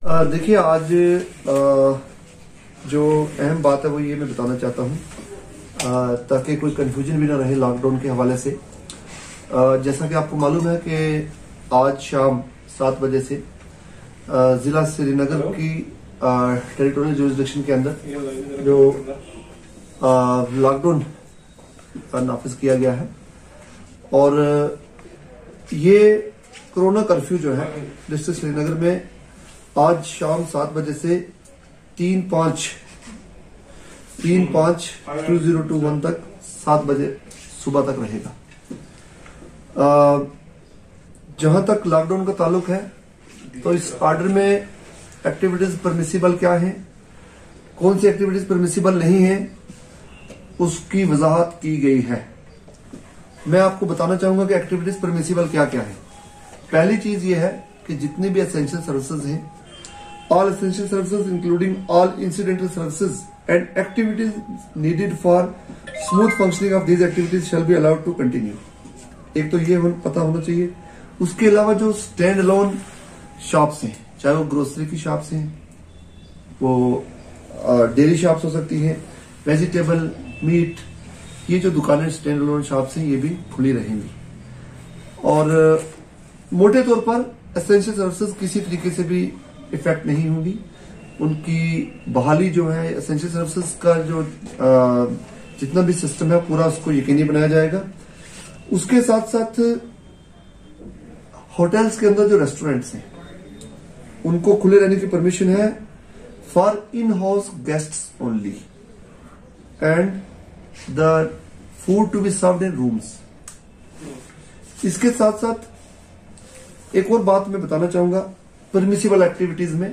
देखिए आज जो अहम बात है वो ये मैं बताना चाहता हूँ ताकि कोई कंफ्यूजन भी ना रहे लॉकडाउन के हवाले से। जैसा कि आपको मालूम है कि आज शाम 7 बजे से जिला श्रीनगर की टेरिटोरियल जुरिसडिक्शन के अंदर जो लॉकडाउन नाफिज किया गया है और ये कोरोना कर्फ्यू जो है डिस्ट्रिक्ट श्रीनगर में आज शाम 7 बजे से 3/5/2021 तक 7 बजे सुबह तक रहेगा। जहां तक लॉकडाउन का ताल्लुक है तो इस ऑर्डर में एक्टिविटीज परमिसिबल क्या है, कौन सी एक्टिविटीज परमिसिबल नहीं है, उसकी वजाहत की गई है। मैं आपको बताना चाहूंगा कि एक्टिविटीज परमिसिबल क्या क्या है। पहली चीज ये है कि जितने भी एसेंशियल सर्विसेज हैं, all essential services including all incidental services and activities needed for smooth functioning of these activities shall be allowed to continue। एक तो ये पता होना चाहिए। उसके अलावा जो स्टैंड अलोन शॉप्स हैं, चाहे वो ग्रोसरी की शॉप्स हैं, वो डेयरी शॉप्स हो सकती हैं, वेजिटेबल, मीट, ये जो दुकानें स्टैंड अलोन शॉप्स हैं ये भी खुली रहेंगी। और मोटे तौर पर एसेंशियल सर्विसेज किसी तरीके से भी इफेक्ट नहीं होगी। उनकी बहाली जो है एसेंशियल सर्विसेज का जो जितना भी सिस्टम है पूरा उसको यकीनी बनाया जाएगा। उसके साथ साथ होटल्स के अंदर जो रेस्टोरेंट्स हैं उनको खुले रहने की परमिशन है for in house guests only and the food to be served in rooms. इसके साथ साथ एक और बात मैं बताना चाहूंगा, permissible activities में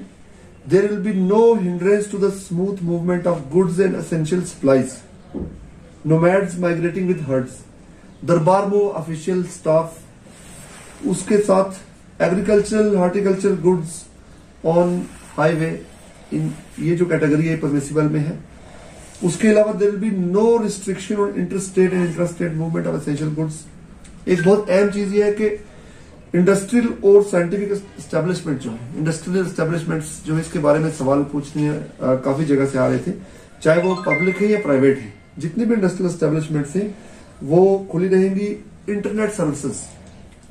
there will be no hindrance to the smooth movement of goods and essential supplies, nomads migrating with herds, दरबार में official staff, उसके साथ agricultural horticultural goods on highway, इन ये जो कैटेगरी है परमिसिबल में है। उसके अलावा there will be no restriction on interstate and intrastate movement of essential goods। एक बहुत अहम चीज ये है कि इंडस्ट्रियल और साइंटिफिक एस्टेब्लिशमेंट जो है, इंडस्ट्रियल एस्टेब्लिशमेंट्स जो है, इसके बारे में सवाल पूछने काफी जगह से आ रहे थे, चाहे वो पब्लिक है या प्राइवेट है, जितनी भी इंडस्ट्रियल एस्टेब्लिशमेंट्स हैं वो खुली रहेंगी। Internet services,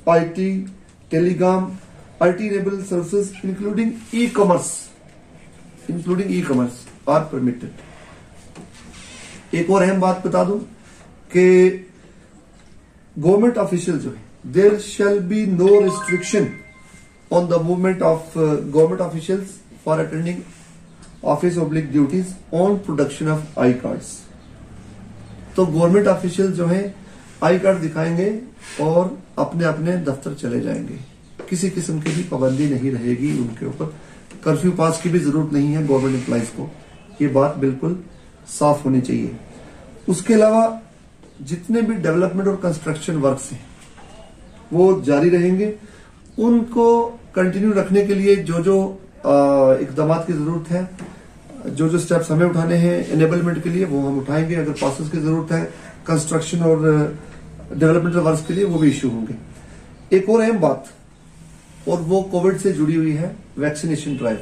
IT, telecom, IT enabled services including e commerce are permitted. एक और अहम बात बता दूं कि गवर्नमेंट ऑफिशियल जो है there shall be no restriction on the movement of government officials for attending office oblique duties on production of I cards. तो गवर्नमेंट ऑफिशियल जो है आई कार्ड दिखाएंगे और अपने अपने दफ्तर चले जाएंगे, किसी किस्म की भी पाबंदी नहीं रहेगी उनके ऊपर। कर्फ्यू पास की भी जरूरत नहीं है गवर्नमेंट एम्प्लॉइज को, ये बात बिल्कुल साफ होनी चाहिए। उसके अलावा जितने भी डेवलपमेंट और कंस्ट्रक्शन वर्क्स हैं वो जारी रहेंगे। उनको कंटिन्यू रखने के लिए जो जो इकदाम की जरूरत है, जो जो स्टेप्स हमें उठाने हैं एनेबलमेंट के लिए वो हम उठाएंगे। अगर पासेस की जरूरत है कंस्ट्रक्शन और डेवलपमेंटल वर्क्स के लिए वो भी इश्यू होंगे। एक और अहम बात, और वो कोविड से जुड़ी हुई है, वैक्सीनेशन ड्राइव।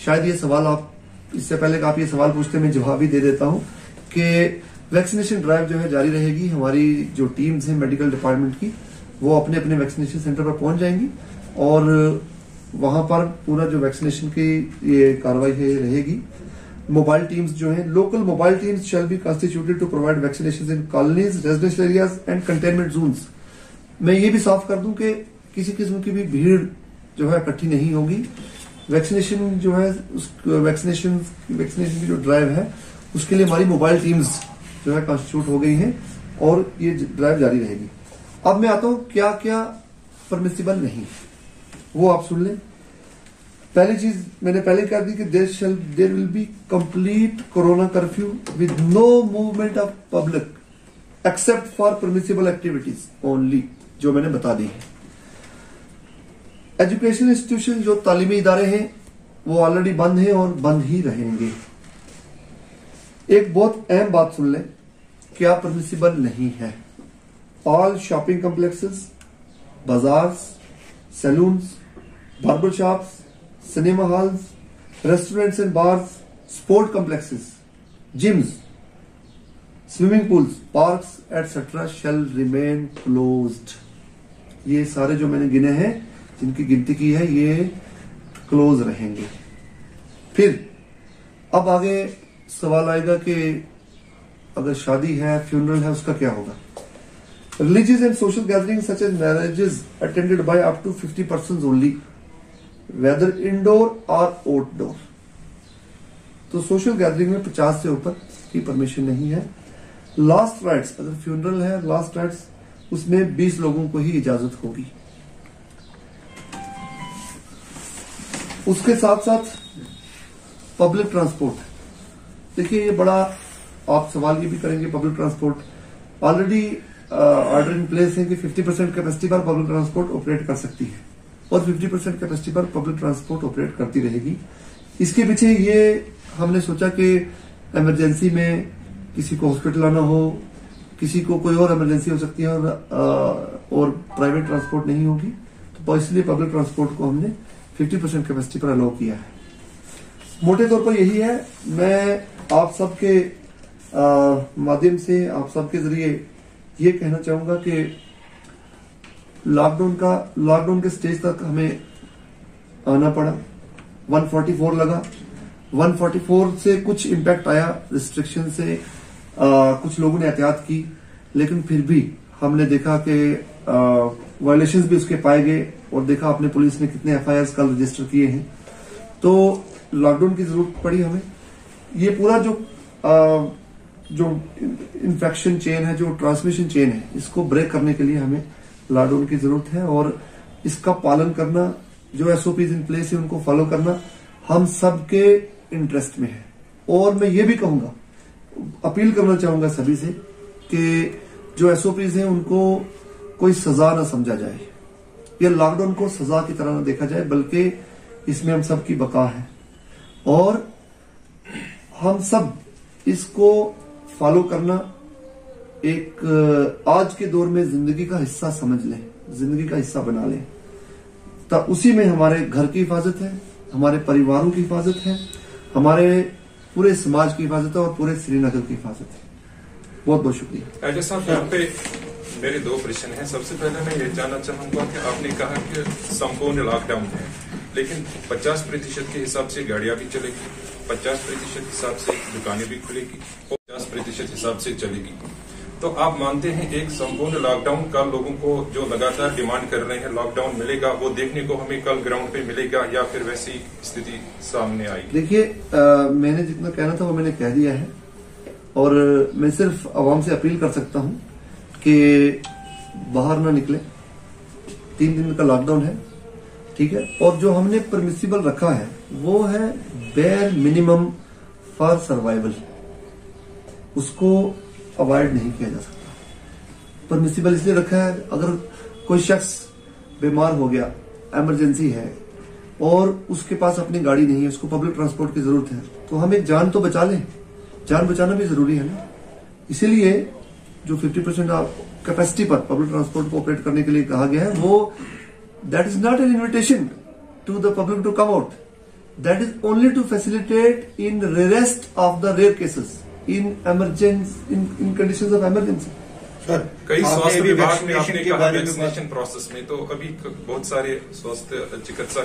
शायद ये सवाल आप इससे पहले आप ये सवाल पूछते मैं जवाब ही दे देता हूं कि वैक्सीनेशन ड्राइव जो है जारी रहेगी। हमारी जो टीम्स हैं मेडिकल डिपार्टमेंट की वो अपने अपने वैक्सीनेशन सेंटर पर पहुंच जाएंगी और वहां पर पूरा जो वैक्सीनेशन की ये कार्रवाई है रहेगी। मोबाइल टीम्स जो हैं, local mobile teams shall be constituted to provide vaccination in colonies, residential areas and containment zones. मैं ये भी साफ कर दूं कि किसी किस्म की भी भीड़ जो है इकट्ठी नहीं होगी। वैक्सीनेशन जो है उस वैक्सीनेशन की जो ड्राइव है उसके लिए हमारी मोबाइल टीम्स जो है कंस्टिट्यूट हो गई हैं और ये ड्राइव जारी रहेगी। अब मैं आता हूं क्या क्या परमिसिबल नहीं, वो आप सुन लें। पहली चीज मैंने पहले कह दी कि there will be complete corona curfew with no movement of public except for permissible activities only, जो मैंने बता दी है। एजुकेशन इंस्टीट्यूशन जो तालीमी इदारे हैं वो ऑलरेडी बंद हैं और बंद ही रहेंगे। एक बहुत अहम बात सुन लें, क्या परमिसिबल नहीं है। All shopping complexes, bazaars, saloons, barber shops, cinema halls, restaurants and bars, sport complexes, gyms, swimming pools, parks, etc. shall remain closed. ये सारे जो मैंने गिने हैं, जिनकी गिनती की है, ये क्लोज रहेंगे। फिर अब आगे सवाल आएगा कि अगर शादी है, फ्यूनरल है, उसका क्या होगा? Religious and social gatherings such as marriages attended by up to 50 persons only, whether indoor or outdoor. तो सोशल गैदरिंग में 50 से ऊपर की परमिशन नहीं है। लास्ट राइट्स, अगर फ्यूनरल है, लास्ट राइट्स उसमें 20 लोगों को ही इजाजत होगी। उसके साथ साथ पब्लिक ट्रांसपोर्ट, देखिए ये बड़ा आप सवाल ये भी करेंगे, public transport already order in place है कि 50% कैपेसिटी पर पब्लिक ट्रांसपोर्ट ऑपरेट कर सकती है और 50% कैपेसिटी पर पब्लिक ट्रांसपोर्ट ऑपरेट करती रहेगी। इसके पीछे ये हमने सोचा कि इमरजेंसी में किसी को हॉस्पिटल आना हो, किसी को कोई और इमरजेंसी हो सकती है और प्राइवेट ट्रांसपोर्ट नहीं होगी, तो इसलिए पब्लिक ट्रांसपोर्ट को हमने 50% कैपेसिटी पर अलाउ किया है। मोटे तौर पर यही है। मैं आप सबके माध्यम से, आप सबके जरिए ये कहना चाहूंगा कि लॉकडाउन के स्टेज तक हमें आना पड़ा। 144 लगा, 144 से कुछ इम्पैक्ट आया, रिस्ट्रिक्शन से कुछ लोगों ने एहतियात की, लेकिन फिर भी हमने देखा कि वायलेशंस भी उसके पाए गए और देखा अपने पुलिस ने कितने एफआईआर कल रजिस्टर किए हैं। तो लॉकडाउन की जरूरत पड़ी हमें। ये पूरा जो इन्फेक्शन चेन है, जो ट्रांसमिशन चेन है, इसको ब्रेक करने के लिए हमें लॉकडाउन की जरूरत है और इसका पालन करना, जो एसओपीज इन प्लेस है उनको फॉलो करना हम सबके इंटरेस्ट में है। और मैं ये भी कहूंगा, अपील करना चाहूंगा सभी से कि जो एसओपीज हैं उनको कोई सजा ना समझा जाए, या लॉकडाउन को सजा की तरह ना देखा जाए, बल्कि इसमें हम सबकी बका है और हम सब इसको फॉलो करना एक आज के दौर में जिंदगी का हिस्सा समझ लें, जिंदगी का हिस्सा बना लें। तो उसी में हमारे घर की हिफाजत है, हमारे परिवारों की हिफाजत है, हमारे पूरे समाज की हिफाजत है और पूरे श्रीनगर की हिफाजत है। बहुत बहुत शुक्रिया। राजा साहब, यहाँ पे मेरे 2 प्रश्न हैं। सबसे पहले मैं ये जानना चाहूंगा कि आपने कहा कि संपूर्ण लॉकडाउन है, लेकिन 50% के हिसाब से गाड़ियां भी चलेगी, 50% हिसाब से दुकानें भी खुलेगी और 50% हिसाब से चलेगी। तो आप मानते हैं एक संपूर्ण लॉकडाउन का लोगों को जो लगातार डिमांड कर रहे हैं लॉकडाउन मिलेगा, वो देखने को हमें कल ग्राउंड पे मिलेगा या फिर वैसी स्थिति सामने आएगी? देखिए, मैंने जितना कहना था वो मैंने कह दिया है और मैं सिर्फ आवाम से अपील कर सकता हूं कि बाहर ना निकले। 3 दिन का लॉकडाउन है, ठीक है, और जो हमने परमिसिबल रखा है वो है बेयर मिनिमम फॉर सर्वाइवल, उसको अवॉइड नहीं किया जा सकता। परमिसिबल इसलिए रखा है, अगर कोई शख्स बीमार हो गया, इमरजेंसी है और उसके पास अपनी गाड़ी नहीं है, उसको पब्लिक ट्रांसपोर्ट की जरूरत है, तो हम एक जान तो बचा लें, जान बचाना भी जरूरी है ना। इसीलिए जो 50% कैपेसिटी पर पब्लिक ट्रांसपोर्ट को ऑपरेट करने के लिए कहा गया है, वो that is not an invitation to the public to come out, that is only to facilitate in rarest of the rare cases, in emergency, in conditions of emergency. Sir, कई स्वास्थ्य विभाग में आपने कहा वैक्सीनेशन प्रोसेस में, तो अभी बहुत सारे स्वास्थ्य चिकित्सा